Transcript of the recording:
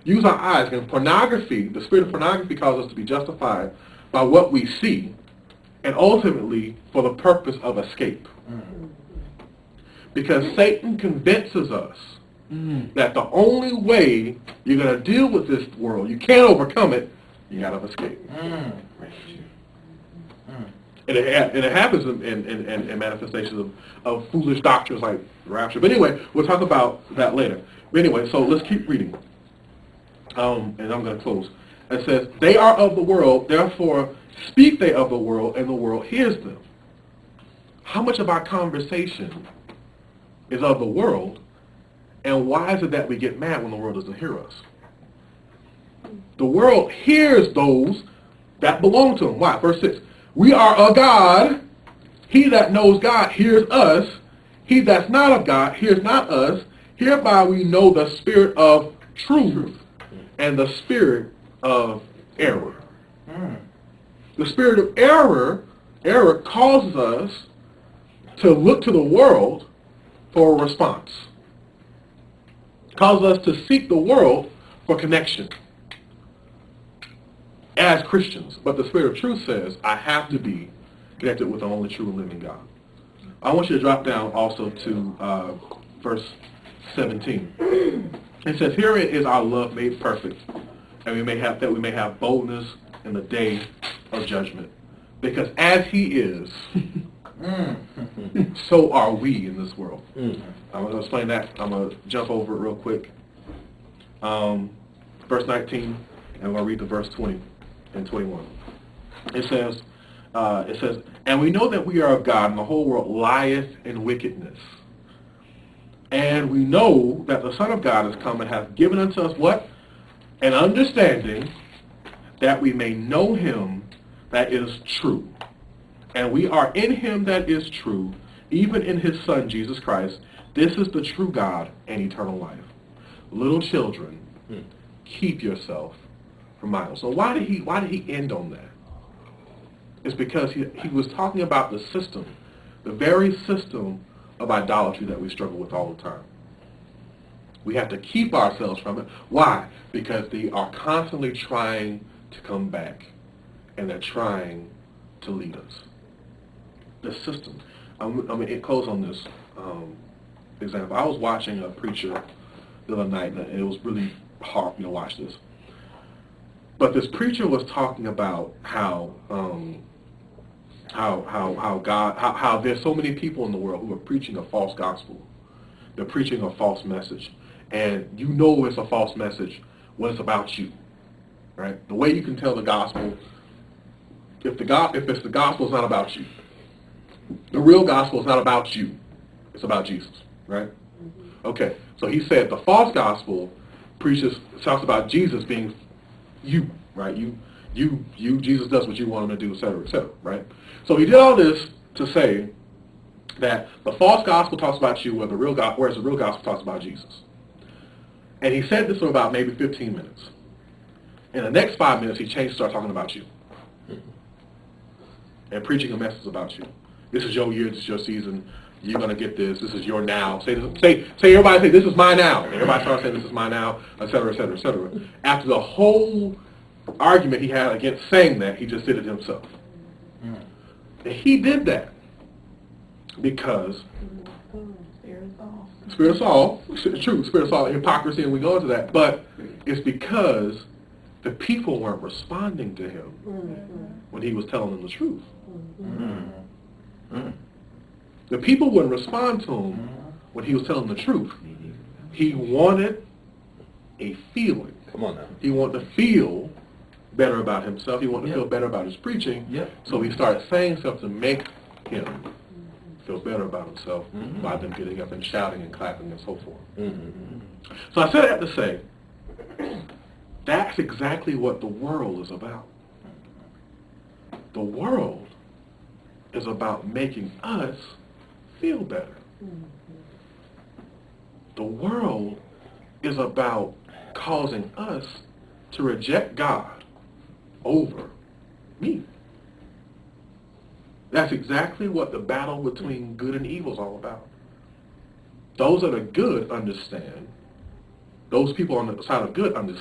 use our eyes. And pornography, the spirit of pornography causes us to be justified by what we see, and ultimately for the purpose of escape. Because Satan convinces us that the only way you're going to deal with this world, you can't overcome it, you got to escape. And it happens in manifestations of foolish doctrines like rapture. But anyway, we'll talk about that later. But anyway, so let's keep reading. And I'm going to close. It says, they are of the world, therefore speak they of the world, and the world hears them. How much of our conversation is of the world, and why is it that we get mad when the world doesn't hear us? The world hears those that belong to him. Why? Verse 6. We are of God. He that knows God hears us. He that's not of God hears not us. Hereby we know the spirit of truth and the spirit of error. The spirit of error causes us to look to the world for a response. Causes us to seek the world for connection as Christians. But the spirit of truth says, I have to be connected with the only true and living God. I want you to drop down also to verse 17. It says, herein is our love made perfect, and we may have boldness in the day of judgment. Because as he is, so are we in this world. I'm going to explain that. I'm going to jump over it real quick. Verse 19, and I'm going to read the verse 20 and 21. It says, and we know that we are of God, and the whole world lieth in wickedness. And we know that the Son of God is come and hath given unto us what? An understanding that we may know him that is true. And we are in him that is true, even in his Son, Jesus Christ. This is the true God and eternal life. Little children, keep yourself from idols. So why did he end on that? It's because he was talking about the system, the very system of idolatry that we struggle with all the time. We have to keep ourselves from it. Why? Because they are constantly trying to come back, and they're trying to lead us. The system. I'm going to close on this example. I was watching a preacher the other night, and it was really hard for me to watch this. But this preacher was talking about how there's so many people in the world who are preaching a false gospel. They're preaching a false message. And you know it's a false message when it's about you. Right? The way you can tell the gospel, if the gospel is not about you. The real gospel is not about you. It's about Jesus. Right? Okay. So he said the false gospel talks about Jesus being you. Right? You, Jesus does what you want him to do, etc., right? So he did all this to say that the false gospel talks about you, whereas the real gospel talks about Jesus. And he said this for about maybe 15 minutes. In the next 5 minutes, he changed to start talking about you. And preaching a message about you. This is your year, this is your season, you're going to get this is your now. Everybody say, this is my now. And everybody starts saying, this is my now, etc., etc., etc. After the whole argument he had against saying that, he just did it himself. And he did that because Spirit of Saul, true, Spirit of Saul, hypocrisy, and we go into that, but it's because the people weren't responding to him when he was telling them the truth. The people wouldn't respond to him when he was telling the truth. He wanted a feeling. Come on now. He wanted to feel better about himself. He wanted to feel better about his preaching. So he started saying stuff to make him feel better about himself by them getting up and shouting and clapping and so forth. So I said that to say, that's exactly what the world is about. The world is about making us feel better. The world is about causing us to reject God over me. That's exactly what the battle between good and evil is all about. Those that are good understand those people on the side of good understand